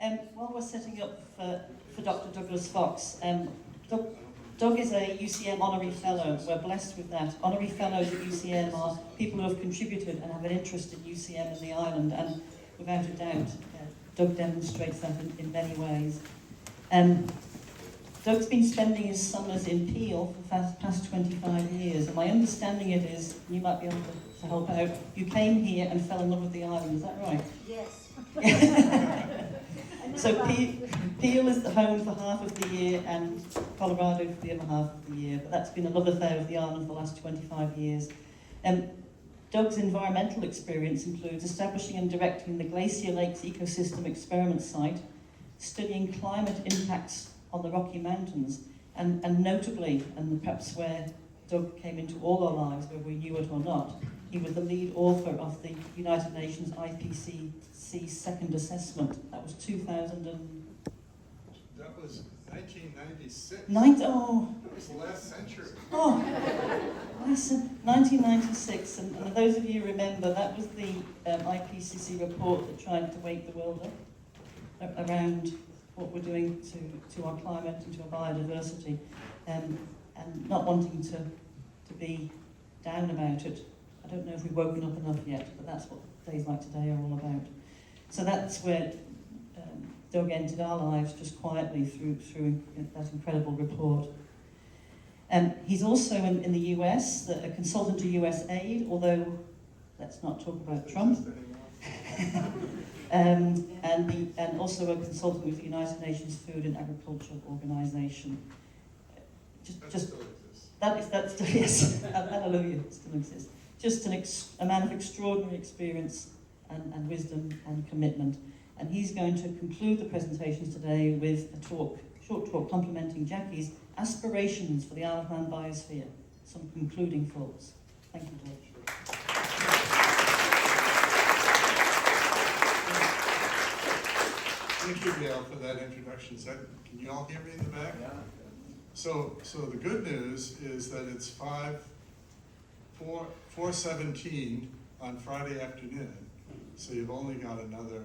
While we're setting up for Dr. Douglas Fox, Doug is a UCM Honorary Fellow. We're blessed with that. Honorary Fellows at UCM are people who have contributed and have an interest in UCM and the island, and without a doubt, Doug demonstrates that in many ways. Doug's been spending his summers in Peel for the past 25 years, and my understanding it is, you might be able to help out, you came here and fell in love with the island, is that right? Yes. So Peel is the home for half of the year and Colorado for the other half of the year, but that's been a love affair of the island for the last 25 years. Doug's environmental experience includes establishing and directing the Glacier Lakes Ecosystem Experiment Site, studying climate impacts on the Rocky Mountains, and notably, and perhaps where Doug came into all our lives, whether we knew it or not, he was the lead author of the United Nations IPCC second assessment. That was 2000 and... That was 1996. Oh. That was the last century. Oh, I said 1996, and for those of you who remember, that was the IPCC report that tried to wake the world up around what we're doing to our climate and to our biodiversity, and not wanting to be down about it. I don't know if we've woken up enough yet, but that's what days like today are all about. So that's where Doug entered our lives, just quietly through that incredible report. He's also in the US, a consultant to US aid, although let's not talk about Trump. And also a consultant with the United Nations Food and Agriculture Organization. Yes, hallelujah, it still exists. Just a man of extraordinary experience and wisdom and commitment. And he's going to conclude the presentations today with a short talk complementing Jackie's Aspirations for the Isle of Man Biosphere. Some concluding thoughts. Thank you, George. Thank you, Gail, for that introduction. Can you all hear me in the back? Yeah. So the good news is that it's 4:17 on Friday afternoon. So you've only got another,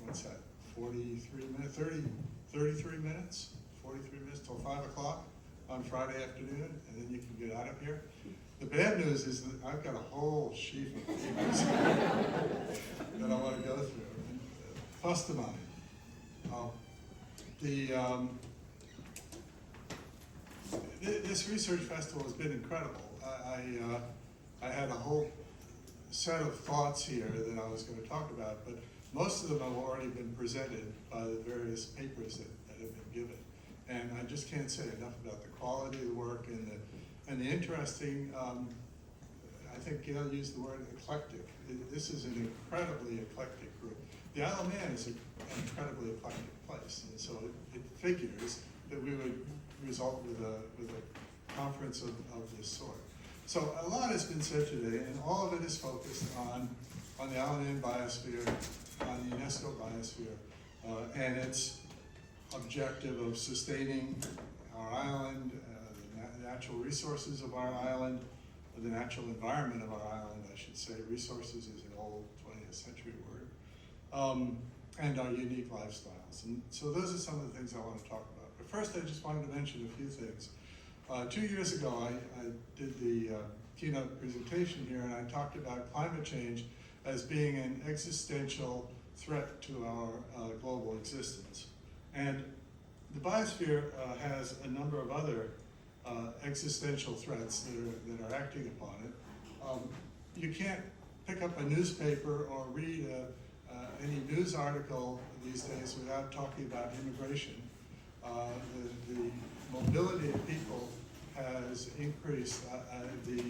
what's that, 43 minutes, 33 minutes? 43 minutes till 5 o'clock on Friday afternoon, and then you can get out of here. The bad news is that I've got a whole sheaf of papers that I want to go through. First of all, this research festival has been incredible. I had a whole set of thoughts here that I was going to talk about, but most of them have already been presented by the various papers that have been given. And I just can't say enough about the quality of the work and the interesting, I think Gail used the word eclectic. This is an incredibly eclectic group. The Isle of Man is an incredibly eclectic place, and so it figures that we would result with a conference of this sort. So a lot has been said today, and all of it is focused on the Isle of Man Biosphere, on the UNESCO Biosphere, and its objective of sustaining our island, the natural resources of our island, the natural environment of our island, I should say. Resources is an old 20th century word. And our unique lifestyles. And so those are some of the things I want to talk about. But first, I just wanted to mention a few things. 2 years ago, I did the keynote presentation here, and I talked about climate change as being an existential threat to our global existence. And the biosphere has a number of other existential threats that are acting upon it. You can't pick up a newspaper or read any news article these days without talking about immigration. The mobility of people has increased. The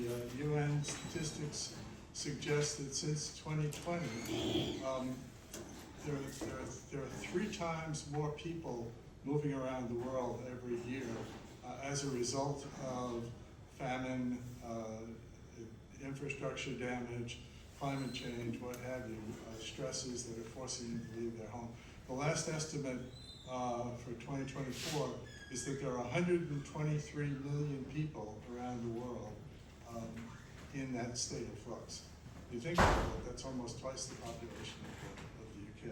UN statistics suggest that since 2020, there are 3 times more people moving around the world every year as a result of famine, infrastructure damage, climate change, what have you, stresses that are forcing them to leave their home. The last estimate for 2024 is that there are 123 million people around the world in that state of flux. You think about it, that's almost twice the population of the UK.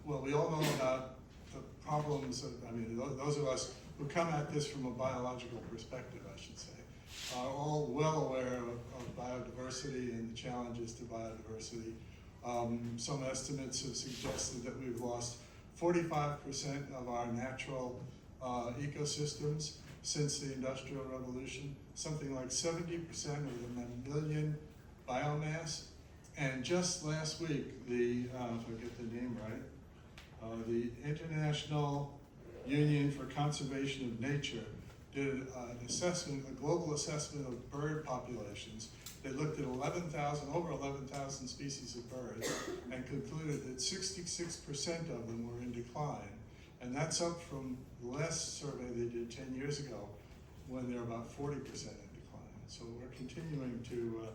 well, we all know about the problems of, I mean, those of us who come at this from a biological perspective, I should say, are all well aware of biodiversity and the challenges to biodiversity. Some estimates have suggested that we've lost 45% of our natural ecosystems since the Industrial Revolution, something like 70% of the mammalian biomass. And just last week, if I get the name right, the International Union for Conservation of Nature did an assessment, a global assessment of bird populations. They looked at over 11,000 species of birds and concluded that 66% of them were in decline. And that's up from the last survey they did 10 years ago, when they're about 40% in decline. So we're continuing to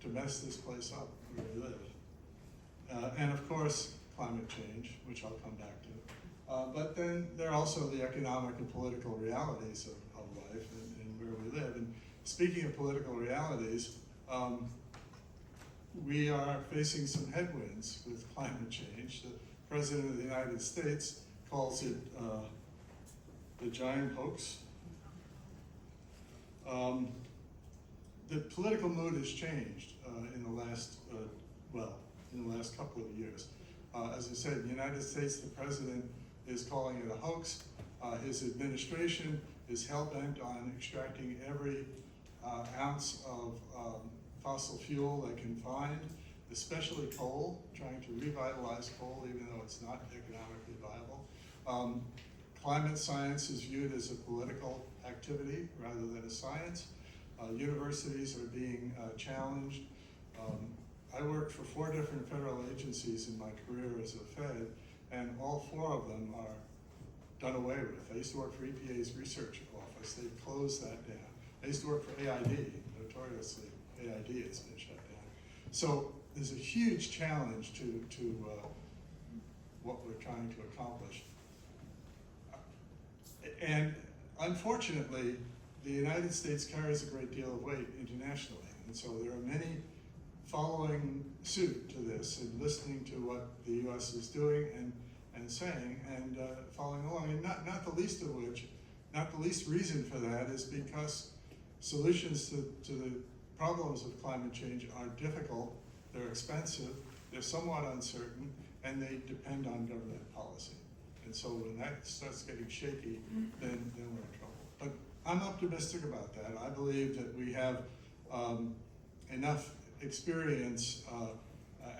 mess this place up where we live. And of course, climate change, which I'll come back to. But then there are also the economic and political realities of life and where we live. And speaking of political realities, we are facing some headwinds with climate change. The President of the United States calls it the giant hoax. The political mood has changed in the last couple of years. As I said, in the United States, the President is calling it a hoax. His administration is hell-bent on extracting every ounce of fossil fuel they can find, especially coal, trying to revitalize coal even though it's not economically viable. Climate science is viewed as a political activity rather than a science. Universities are being challenged. I worked for 4 different federal agencies in my career as a Fed, and all 4 of them are done away with. I used to work for EPA's research office. They closed that down. I used to work for AID. Notoriously, AID has been shut down. So there's a huge challenge to what we're trying to accomplish. And unfortunately, the United States carries a great deal of weight internationally. And so there are many following suit to this and listening to what the US is doing and saying and following along. And not the least reason for that is because solutions to the problems of climate change are difficult, they're expensive, they're somewhat uncertain, and they depend on government policy. And so when that starts getting shaky, then we're in trouble. But I'm optimistic about that. I believe that we have enough experience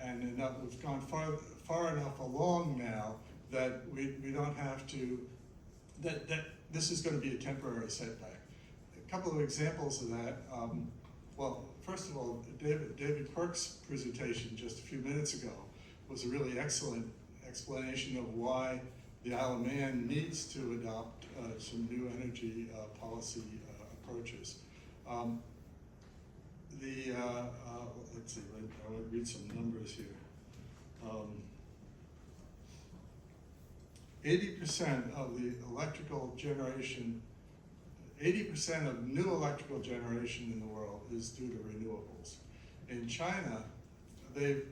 and we've gone far enough along now that we don't have to, that this is going to be a temporary setback. A couple of examples of that. Well, first of all, David Quirk's presentation just a few minutes ago was a really excellent explanation of why the Isle of Man needs to adopt some new energy policy approaches. Let's see, I want to read some numbers here. 80% of the electrical generation, 80% of new electrical generation in the world is due to renewables. In China, they've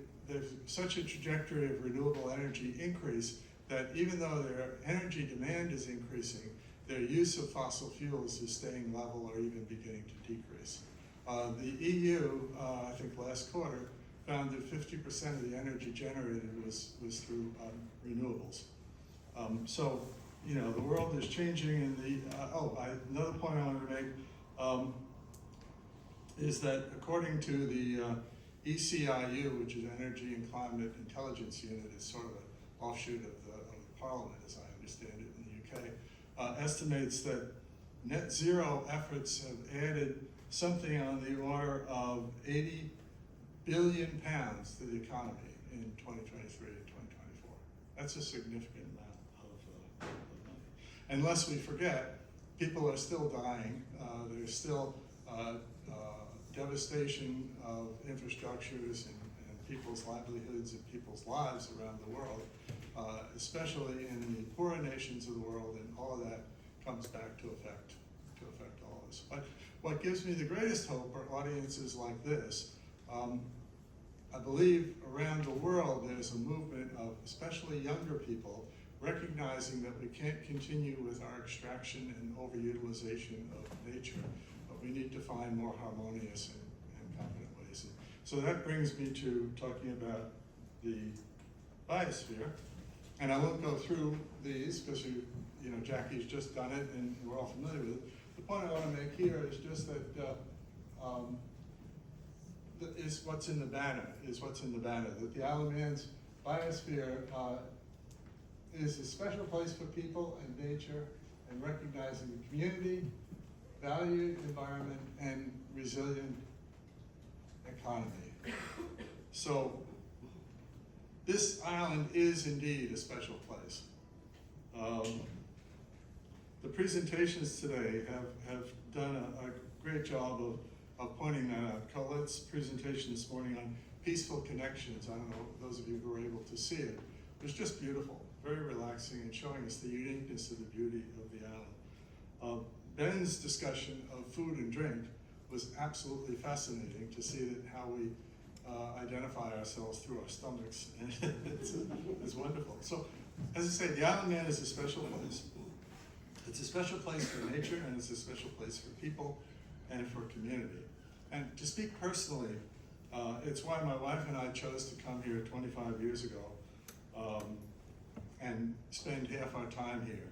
such a trajectory of renewable energy increase that even though their energy demand is increasing, their use of fossil fuels is staying level or even beginning to decrease. The EU, I think last quarter, found that 50% of the energy generated was through renewables. So, you know, the world is changing, and another point I want to make is that according to the ECIU, which is Energy and Climate Intelligence Unit, is sort of an offshoot of the Parliament, as I understand it, in the UK, estimates that net zero efforts have added something on the order of 80 billion pounds to the economy in 2023 and 2024. That's a significant amount of money. And lest we forget, people are still dying. There's still devastation of infrastructures and people's livelihoods and people's lives around the world, especially in the poorer nations of the world, and all of that comes back to affect all of this. But what gives me the greatest hope are audiences like this, I believe around the world there's a movement of especially younger people recognizing that we can't continue with our extraction and overutilization of nature, but we need to find more harmonious and competent ways. So that brings me to talking about the biosphere. And I won't go through these because you know Jackie's just done it and we're all familiar with it. The point I want to make here is just that is what's in the banner, that the Isle of Man's Biosphere is a special place for people and nature and recognizing the community, valued environment, and resilient economy. So this island is indeed a special place. The presentations today have done a great job of pointing that out. Colette's presentation this morning on peaceful connections, I don't know, those of you who were able to see it, was just beautiful, very relaxing and showing us the uniqueness of the beauty of the island. Ben's discussion of food and drink was absolutely fascinating to see that how we identify ourselves through our stomachs, and it's wonderful. So, as I say, the Isle of Man is a special place. It's a special place for nature, and it's a special place for people and for community. And to speak personally, it's why my wife and I chose to come here 25 years ago and spend half our time here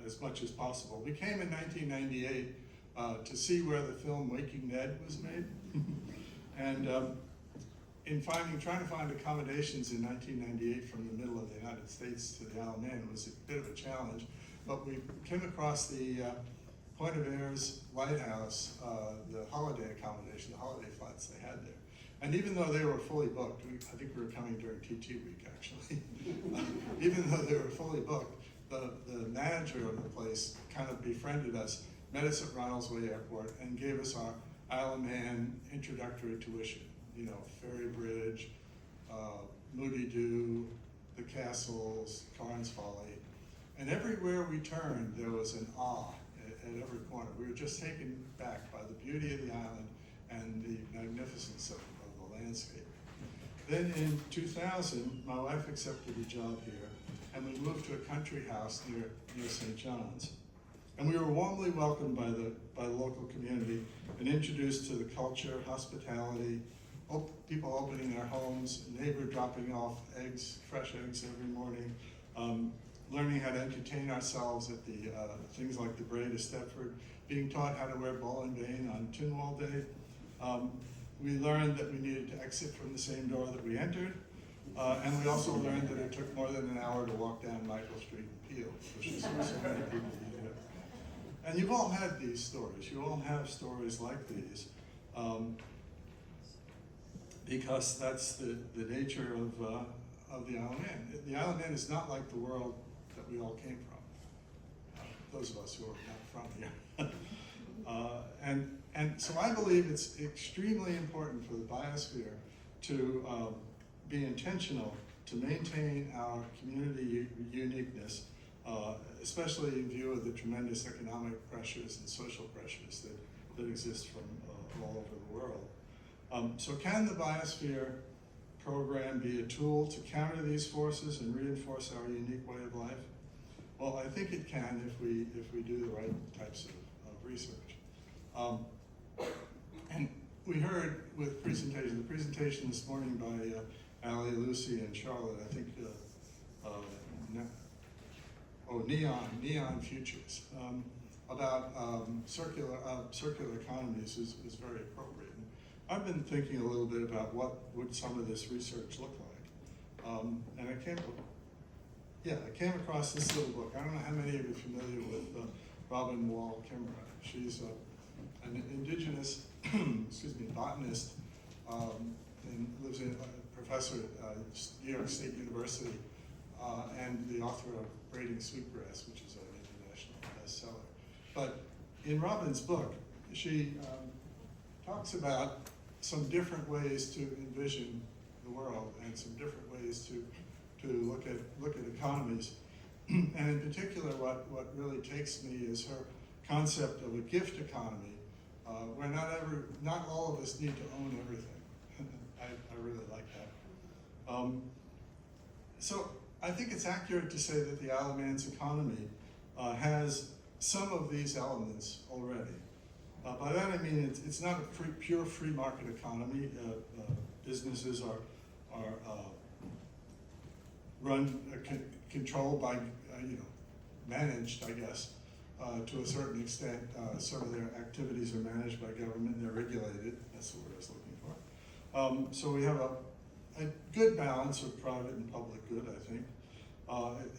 as much as possible. We came in 1998 to see where the film Waking Ned was made. And in trying to find accommodations in 1998 from the middle of the United States to the Isle of Man was a bit of a challenge, but we came across the Point of Airs lighthouse, the holiday accommodation, the holiday flats they had there. And even though they were fully booked, I think we were coming during TT week actually, even though they were fully booked, the manager of the place kind of befriended us, met us at Ronaldsway Airport, and gave us our Isle of Man introductory tuition. You know, Ferry Bridge, Moody Dew, the castles, Carnes Folly. And everywhere we turned, there was an awe at every corner. We were just taken back by the beauty of the island and the magnificence of the landscape. Then in 2000, my wife accepted a job here, and we moved to a country house near St. John's. And we were warmly welcomed by the local community and introduced to the culture, hospitality, people opening their homes, a neighbor dropping off eggs, fresh eggs every morning, learning how to entertain ourselves at the things like the Braid of Stepford, being taught how to wear ball and bane on Tynwald Day. We learned that we needed to exit from the same door that we entered, and we also learned that it took more than an hour to walk down Michael Street in Peel, which is so many people do. And you've all had these stories. You all have stories like these, because that's the nature of the Isle of Man. The Isle of Man is not like the world that we all came from, those of us who are not from here. And so I believe it's extremely important for the biosphere to be intentional to maintain our community uniqueness, especially in view of the tremendous economic pressures and social pressures that exist from all over the world. So can the biosphere program be a tool to counter these forces and reinforce our unique way of life? Well, I think it can if we do the right types of research. And we heard with the presentation this morning by Allie, Lucy, and Charlotte, I think, Neon Futures, about circular economies is very appropriate. And I've been thinking a little bit about what would some of this research look like. And I came across this little book. I don't know how many of you are familiar with Robin Wall Kimbrough. She's an indigenous botanist, and lives in a professor at New York State University, and the author of Braiding Sweetgrass, which is an international bestseller. But in Robin's book, she talks about some different ways to envision the world and some different ways to look at economies. And in particular, what really takes me is her concept of a gift economy, where not all of us need to own everything. I really like that. So I think it's accurate to say that the Isle of Man's economy has some of these elements already. By that I mean it's not a pure free market economy. Businesses are controlled by, managed, I guess, to a certain extent. Some of their activities are managed by government and they're regulated. That's the word I was looking for. So we have a good balance of private and public good, I think.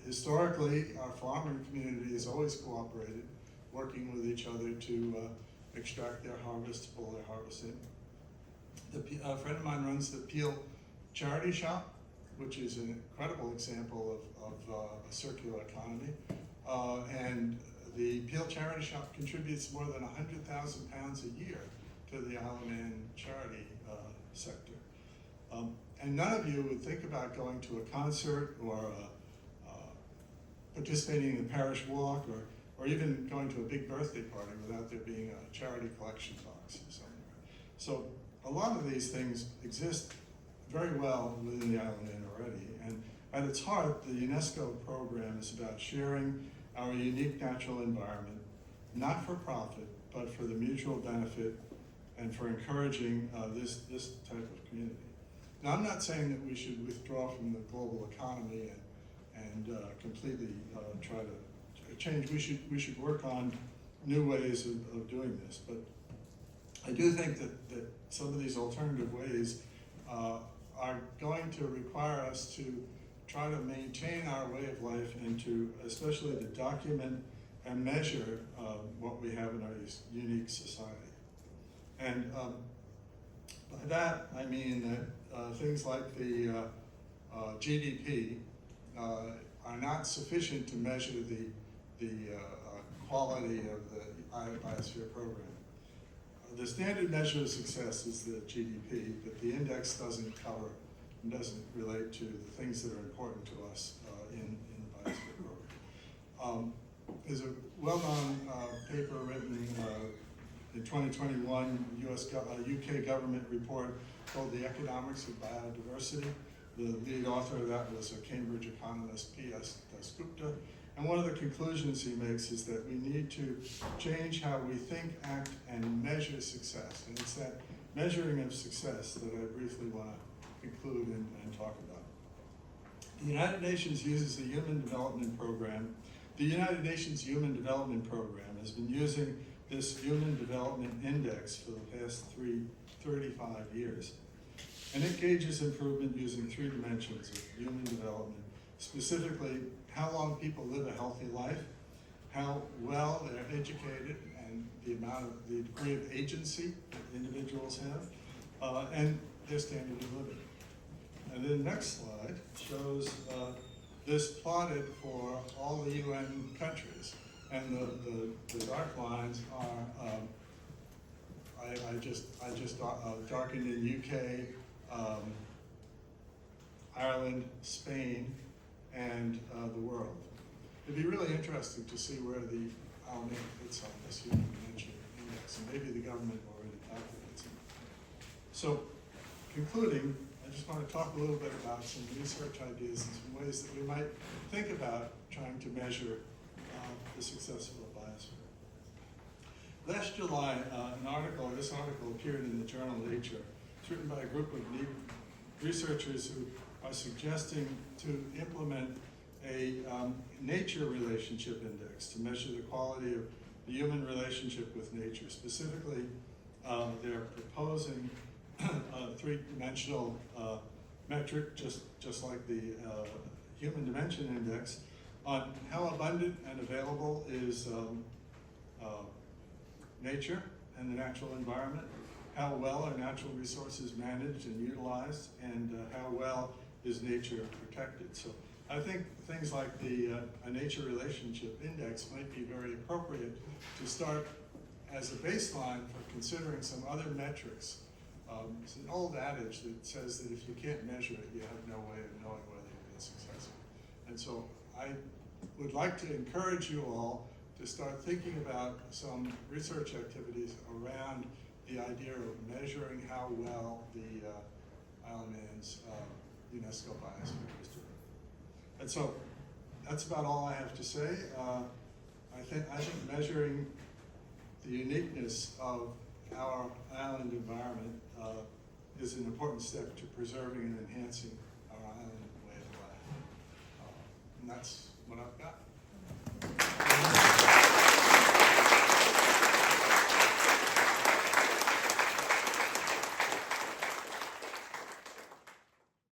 Historically, our farming community has always cooperated, working with each other to extract their harvest, pull their harvest in. A friend of mine runs the Peel Charity Shop, which is an incredible example of a circular economy. And the Peel Charity Shop contributes more than 100,000 pounds a year to the Isle of Man charity sector. And none of you would think about going to a concert or participating in the parish walk or even going to a big birthday party without there being a charity collection box somewhere. So a lot of these things exist very well within the Isle of Man already. And at its heart, the UNESCO program is about sharing our unique natural environment, not for profit, but for the mutual benefit and for encouraging this type of community. Now, I'm not saying that we should withdraw from the global economy and completely try to change. We should work on new ways of doing this. But I do think that some of these alternative ways are going to require us to try to maintain our way of life and to especially to document and measure what we have in our unique society. And by that, I mean that things like the GDP are not sufficient to measure the quality of the Isle of Man Biosphere program. The standard measure of success is the GDP, but the index doesn't cover and doesn't relate to the things that are important to us in the Biosphere program. There's a well-known paper written in 2021 UK government report called The Economics of Biodiversity. The lead author of that was a Cambridge economist, P.S. Dasgupta. And one of the conclusions he makes is that we need to change how we think, act, and measure success. And it's that measuring of success that I briefly want to conclude and talk about. The United Nations uses the Human Development Program. The United Nations Human Development Program has been using this Human Development Index for the past 35 years. And it gauges improvement using 3 dimensions of human development, specifically how long people live a healthy life, how well they're educated, and the degree of agency that individuals have, and their standard of living. And then the next slide shows this plotted for all the UN countries. And the dark lines are, I just darkened in UK, Ireland, Spain, and the world. It'd be really interesting to see where the Isle of Man fits on this human dimension index, and maybe the government already calculates it. So, concluding, I just want to talk a little bit about some research ideas and some ways that we might think about trying to measure the success of a biosphere. Last July, this article appeared in the journal Nature. It's written by a group of researchers who are suggesting to implement a nature relationship index to measure the quality of the human relationship with nature. Specifically, they're proposing a 3-dimensional metric, just like the Human Dimension Index, on how abundant and available is nature and the natural environment, how well are natural resources managed and utilized, and how well is nature protected. So I think things like the nature relationship index might be very appropriate to start as a baseline for considering some other metrics. It's an old adage that says that if you can't measure it, you have no way of knowing whether you've been successful. And so I would like to encourage you all to start thinking about some research activities around the idea of measuring how well the Isle of Man's UNESCO biosphere is doing. And so that's about all I have to say. I think measuring the uniqueness of our island environment is an important step to preserving and enhancing our island way of life. And that's what I've got.